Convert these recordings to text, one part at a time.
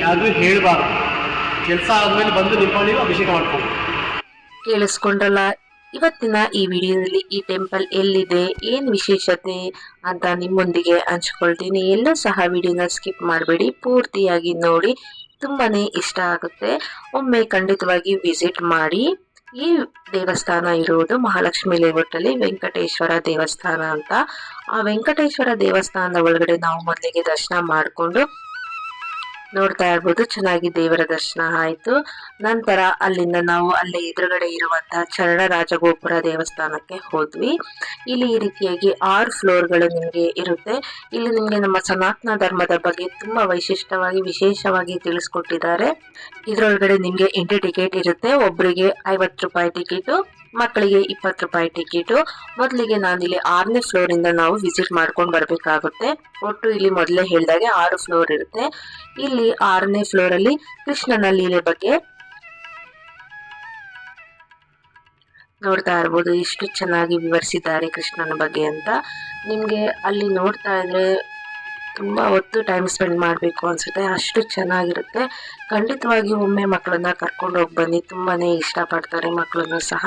ಯಾರಿಗೂ ಹೇಳಬಾರ್ದು. ಕೆಲಸ ಆದಮೇಲೆ ಬಂದು ನೀವು ಅಭಿಷೇಕ ಮಾಡ್ಕೊಂಡು ಕೇಳಿಸ್ಕೊಂಡ್ರಲ್ಲ. ಇವತ್ತಿನ ಈ ವಿಡಿಯೋದಲ್ಲಿ ಈ ಟೆಂಪಲ್ ಎಲ್ಲಿದೆ, ಏನ್ ವಿಶೇಷತೆ ಅಂತ ನಿಮ್ಮೊಂದಿಗೆ ಹಂಚ್ಕೊಳ್ತೀನಿ. ಎಲ್ಲೂ ಸಹ ವಿಡಿಯೋನ ಸ್ಕಿಪ್ ಮಾಡಬೇಡಿ, ಪೂರ್ತಿಯಾಗಿ ನೋಡಿ. ತುಂಬಾನೇ ಇಷ್ಟ ಆಗುತ್ತೆ. ಒಮ್ಮೆ ಖಂಡಿತವಾಗಿ ವಿಸಿಟ್ ಮಾಡಿ. ಈ ದೇವಸ್ಥಾನ ಇರುವುದು ಮಹಾಲಕ್ಷ್ಮಿ ಲೇಔಟಲ್ಲಿ ವೆಂಕಟೇಶ್ವರ ದೇವಸ್ಥಾನ ಅಂತ. ಆ ವೆಂಕಟೇಶ್ವರ ದೇವಸ್ಥಾನದ ಒಳಗಡೆ ನಾವು ಮೊದಲಿಗೆ ದರ್ಶನ ಮಾಡಿಕೊಂಡು ನೋಡ್ತಾ ಇರ್ಬೋದು. ಚೆನ್ನಾಗಿ ದೇವರ ದರ್ಶನ ಆಯ್ತು. ನಂತರ ಅಲ್ಲಿಂದ ನಾವು ಅಲ್ಲಿ ಎದುರುಗಡೆ ಇರುವಂತಹ ಚರಣ ರಾಜಗೋಪುರ ದೇವಸ್ಥಾನಕ್ಕೆ ಹೋದ್ವಿ. ಇಲ್ಲಿ ಈ ರೀತಿಯಾಗಿ 6 ಫ್ಲೋರ್ಗಳು ನಿಮಗೆ ಇರುತ್ತೆ. ಇಲ್ಲಿ ನಿಮಗೆ ನಮ್ಮ ಸನಾತನ ಧರ್ಮದ ಬಗ್ಗೆ ತುಂಬಾ ವಿಶೇಷವಾಗಿ ತಿಳಿಸ್ಕೊಟ್ಟಿದ್ದಾರೆ. ಇದ್ರೊಳಗಡೆ ನಿಮ್ಗೆ ಎಂಟ್ರಿ ಟಿಕೆಟ್ ಇರುತ್ತೆ. ಒಬ್ಬರಿಗೆ 50 ರೂಪಾಯಿ ಟಿಕೆಟ್, ಮಕ್ಕಳಿಗೆ 20 ರೂಪಾಯಿ ಟಿಕೆಟ್. ಮೊದಲಿಗೆ ನಾನಿಲ್ಲಿ 6ನೇ ಫ್ಲೋರ್ ಇಂದ ನಾವು ವಿಸಿಟ್ ಮಾಡ್ಕೊಂಡು ಬರ್ಬೇಕಾಗುತ್ತೆ. ಒಟ್ಟು ಇಲ್ಲಿ ಮೊದಲೇ ಹೇಳಿದಾಗೆ 6 ಫ್ಲೋರ್ ಇರುತ್ತೆ. ಇಲ್ಲಿ 6ನೇ ಫ್ಲೋರ್ ಅಲ್ಲಿ ಕೃಷ್ಣನ ಲೀಲೆ ಬಗ್ಗೆ ನೋಡ್ತಾ ಇರ್ಬೋದು. ಎಷ್ಟು ಚೆನ್ನಾಗಿ ವಿವರಿಸಿದ್ದಾರೆ ಕೃಷ್ಣನ ಬಗ್ಗೆ ಅಂತ. ನಿಮ್ಗೆ ಅಲ್ಲಿ ನೋಡ್ತಾ ಇದ್ರೆ ತುಂಬಾ ಹೊತ್ತು ಟೈಮ್ ಸ್ಪೆಂಡ್ ಮಾಡಬೇಕು ಅನ್ಸುತ್ತೆ, ಅಷ್ಟು ಚೆನ್ನಾಗಿರುತ್ತೆ. ಖಂಡಿತವಾಗಿ ಒಮ್ಮೆ ಮಕ್ಕಳನ್ನ ಕರ್ಕೊಂಡು ಹೋಗಿ ಬನ್ನಿ, ತುಂಬಾನೇ ಇಷ್ಟಪಡ್ತಾರೆ ಮಕ್ಕಳನ್ನು ಸಹ.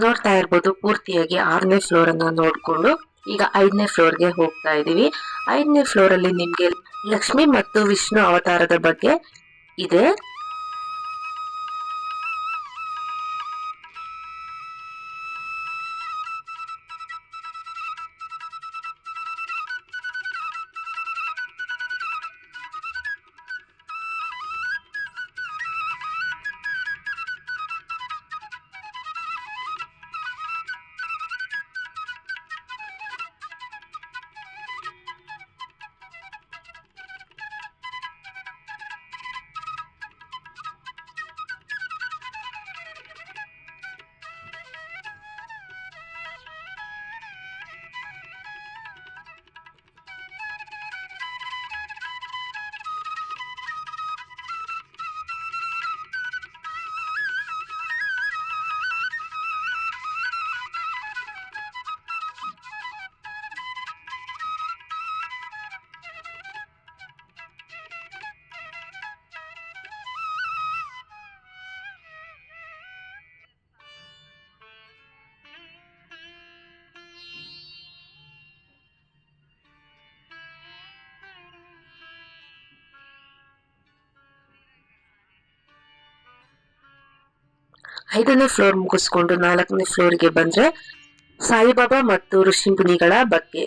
ನೋಡ್ತಾ ಇರ್ಬೋದು ಪೂರ್ತಿಯಾಗಿ 6ನೇ ಫ್ಲೋರ್ ಅನ್ನ ನೋಡ್ಕೊಂಡು ಈಗ 5ನೇ ಫ್ಲೋರ್ಗೆ ಹೋಗ್ತಾ ಇದೀವಿ. 5ನೇ ಫ್ಲೋರ್ ಅಲ್ಲಿ ನಿಮ್ಗೆ ಲಕ್ಷ್ಮಿ ಮತ್ತು ವಿಷ್ಣು ಅವತಾರದ ಬಗ್ಗೆ ಇದೆ. ಐದನೇ ಫ್ಲೋರ್ ಮುಗಿಸ್ಕೊಂಡು 4ನೇ ಫ್ಲೋರ್ಗೆ ಬಂದ್ರೆ ಸಾಯಿಬಾಬಾ ಮತ್ತು ಋಷಿಮುನಿಗಳ ಬಗ್ಗೆ.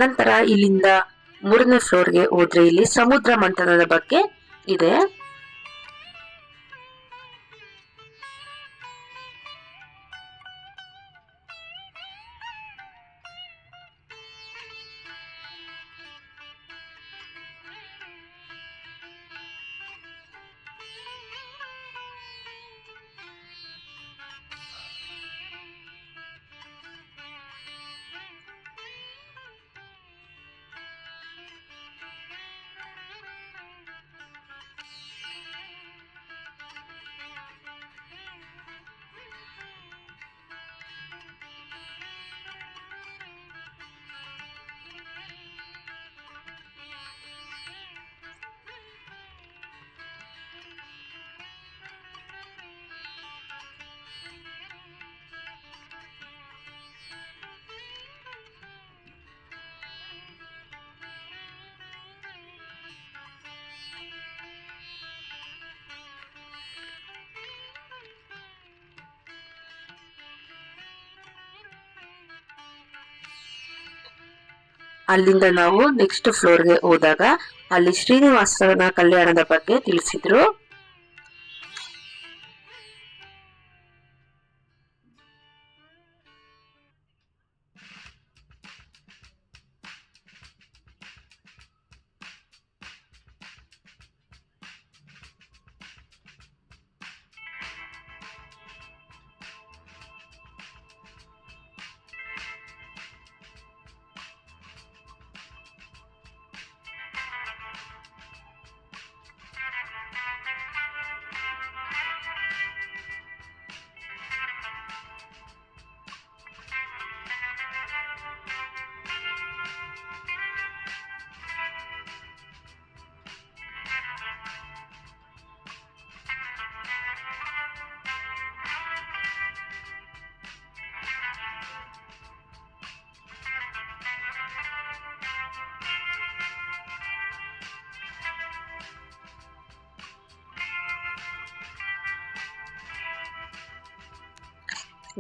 ನಂತರ ಇಲ್ಲಿಂದ 3ನೇ ಫ್ಲೋರ್ಗೆ ಹೋದ್ರೆ ಇಲ್ಲಿ ಸಮುದ್ರ ಮಂಥನದ ಬಗ್ಗೆ ಇದೆ. ಅಲ್ಲಿಂದ ನಾವು ನೆಕ್ಸ್ಟ್ ಫ್ಲೋರ್ಗೆ ಹೋದಾಗ ಅಲ್ಲಿ ಶ್ರೀನಿವಾಸನ ಕಲ್ಯಾಣದ ಬಗ್ಗೆ ತಿಳಿಸಿದ್ರು.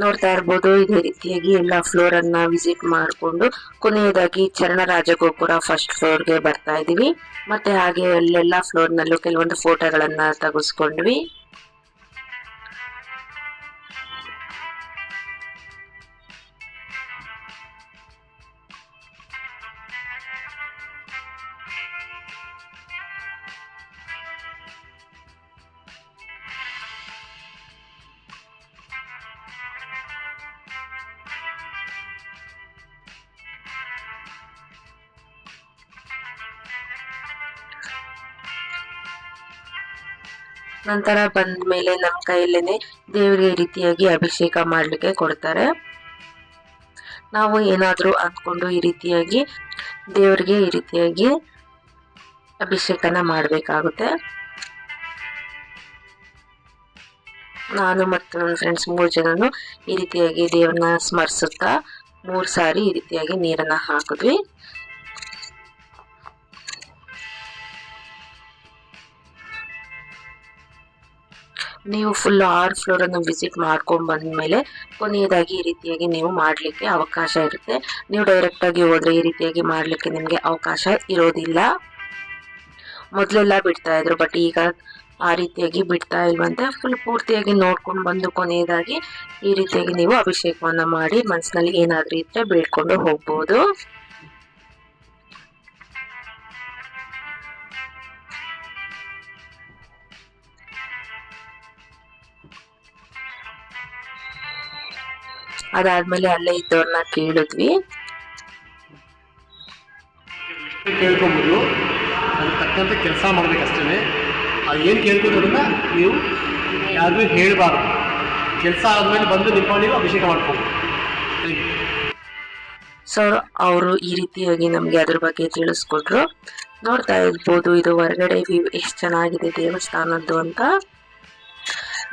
ನೋಡ್ತಾ ಇರ್ಬೋದು, ಇದೇ ರೀತಿಯಾಗಿ ಎಲ್ಲಾ ಫ್ಲೋರ್ ಅನ್ನ ವಿಸಿಟ್ ಮಾಡಿಕೊಂಡು ಕೊನೆಯದಾಗಿ ಚರಣರಾಜಗೋಪುರ ಫಸ್ಟ್ ಫ್ಲೋರ್ಗೆ ಬರ್ತಾ ಇದೀವಿ. ಮತ್ತೆ ಹಾಗೆ ಅಲ್ಲೆಲ್ಲಾ ಫ್ಲೋರ್ ನಲ್ಲೂ ಕೆಲವೊಂದು ಫೋಟೋಗಳನ್ನ ತೆಗೆಸ್ಕೊಂಡ್ವಿ. ನಂತರ ಬಂದ ಮೇಲೆ ನಮ್ಮ ಕೈಯಲ್ಲೇನೆ ದೇವರಿಗೆ ಈ ರೀತಿಯಾಗಿ ಅಭಿಷೇಕ ಮಾಡ್ಲಿಕ್ಕೆ ಕೊಡ್ತಾರೆ. ನಾವು ಏನಾದ್ರೂ ಅಂದ್ಕೊಂಡು ಈ ರೀತಿಯಾಗಿ ದೇವರಿಗೆ ಈ ರೀತಿಯಾಗಿ ಅಭಿಷೇಕನ ಮಾಡಬೇಕಾಗುತ್ತೆ. ನಾನು ಮತ್ತು ನನ್ನ ಫ್ರೆಂಡ್ಸ್ 3 ಜನನು ಈ ರೀತಿಯಾಗಿ ದೇವ್ರನ್ನ ಸ್ಮರಿಸುತ್ತಾ 3 ಸಾರಿ ಈ ರೀತಿಯಾಗಿ ನೀರನ್ನ ಹಾಕಿದ್ವಿ. ನೀವು ಫುಲ್ 6 ಫ್ಲೋರ್ ಅನ್ನು ವಿಸಿಟ್ ಮಾಡ್ಕೊಂಡು ಬಂದ್ಮೇಲೆ ಕೊನೆಯದಾಗಿ ಈ ರೀತಿಯಾಗಿ ನೀವು ಮಾಡ್ಲಿಕ್ಕೆ ಅವಕಾಶ ಇರುತ್ತೆ. ನೀವು ಡೈರೆಕ್ಟ್ ಆಗಿ ಹೋದ್ರೆ ಈ ರೀತಿಯಾಗಿ ಮಾಡ್ಲಿಕ್ಕೆ ನಿಮ್ಗೆ ಅವಕಾಶ ಇರೋದಿಲ್ಲ. ಮೊದಲೆಲ್ಲ ಬಿಡ್ತಾ ಇದ್ರು, ಬಟ್ ಈಗ ಆ ರೀತಿಯಾಗಿ ಬಿಡ್ತಾ ಇಲ್ವಂತೆ. ಫುಲ್ ಪೂರ್ತಿಯಾಗಿ ನೋಡ್ಕೊಂಡು ಬಂದು ಕೊನೆಯದಾಗಿ ಈ ರೀತಿಯಾಗಿ ನೀವು ಅಭಿಷೇಕವನ್ನ ಮಾಡಿ ಮನಸ್ಸಿನಲ್ಲಿ ಏನಾದ್ರೂ ಇದ್ರೆ ಬೇಡ್ಕೊಂಡು ಹೋಗ್ಬೋದು. ಅದಾದ್ಮೇಲೆ ಅಲ್ಲೇ ಇದ್ದವ್ರನ್ನ ಕೇಳಿದ್ವಿ. ಕೇಳ್ಕೊಬೋದು, ಅದ್ರ ತಕ್ಕಂತೆ ಕೆಲಸ ಮಾಡ್ಬೇಕಷ್ಟೇ. ಅದು ಏನು ಕೇಳ್ಕೊಡೋದನ್ನ ನೀವು ಯಾರಿಗೂ ಹೇಳಬಾರ್ದು. ಕೆಲಸ ಆದ್ಮೇಲೆ ಬಂದು ನಿಂತ್ಕೊಂಡು ಅಭಿಷೇಕ ಮಾಡ್ಕೊಂಡು. ಸೊ ಅವರು ಈ ರೀತಿಯಾಗಿ ನಮ್ಗೆ ಅದ್ರ ಬಗ್ಗೆ ತಿಳಿಸ್ಕೊಟ್ರು. ನೋಡ್ತಾ ಇರ್ಬೋದು, ಇದು ಹೊರಗಡೆ ವ್ಯೂ ಎಷ್ಟು ಚೆನ್ನಾಗಿದೆ ದೇವಸ್ಥಾನದ್ದು ಅಂತ.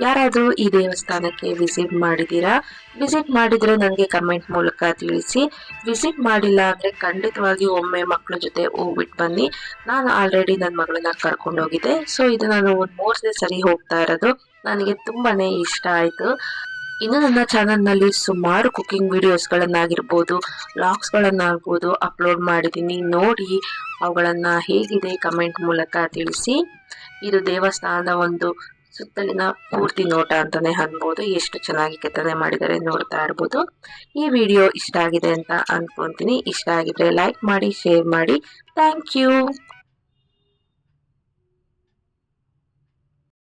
ಯಾರಾದರೂ ಈ ದೇವಸ್ಥಾನಕ್ಕೆ ವಿಸಿಟ್ ಮಾಡಿದ್ದೀರಾ? ವಿಸಿಟ್ ಮಾಡಿದ್ರೆ ನನಗೆ ಕಮೆಂಟ್ ಮೂಲಕ ತಿಳಿಸಿ. ವಿಸಿಟ್ ಮಾಡಿಲ್ಲ ಅಂದರೆ ಖಂಡಿತವಾಗಿ ಒಮ್ಮೆ ಮಕ್ಕಳ ಜೊತೆ ಹೋಗ್ಬಿಟ್ಟು ಬನ್ನಿ. ನಾನು ಆಲ್ರೆಡಿ ನನ್ನ ಮಗಳನ್ನ ಕರ್ಕೊಂಡು ಹೋಗಿದ್ದೆ. ಸೊ ಇದು ನಾನು ಒಂದು 3ನೇ ಸರಿ ಹೋಗ್ತಾ ಇರೋದು. ನನಗೆ ತುಂಬಾ ಇಷ್ಟ ಆಯಿತು. ಇನ್ನು ನನ್ನ ಚಾನಲ್ನಲ್ಲಿ ಸುಮಾರು ಕುಕಿಂಗ್ ವಿಡಿಯೋಸ್ಗಳನ್ನಾಗಿರ್ಬೋದು, ವ್ಲಾಗ್ಸ್ಗಳನ್ನಾಗ್ಬೋದು ಅಪ್ಲೋಡ್ ಮಾಡಿದ್ದೀನಿ. ನೋಡಿ ಅವುಗಳನ್ನು ಹೇಗಿದೆ ಕಮೆಂಟ್ ಮೂಲಕ ತಿಳಿಸಿ. ಇದು ದೇವಸ್ಥಾನದ ಒಂದು ಸುತ್ತಲಿನ ಪೂರ್ತಿ ನೋಟ ಅಂತಾನೆ ಅನ್ಬೋದು. ಎಷ್ಟು ಚೆನ್ನಾಗಿ ಕೆತ್ತನೆ ಮಾಡಿದ್ದಾರೆ ನೋಡ್ತಾ ಇರ್ಬೋದು. ಈ ವಿಡಿಯೋ ಇಷ್ಟ ಆಗಿದೆ ಅಂತ ಅನ್ಕೊಂತೀನಿ. ಇಷ್ಟ ಆಗಿದ್ರೆ ಲೈಕ್ ಮಾಡಿ, ಶೇರ್ ಮಾಡಿ. Thank you.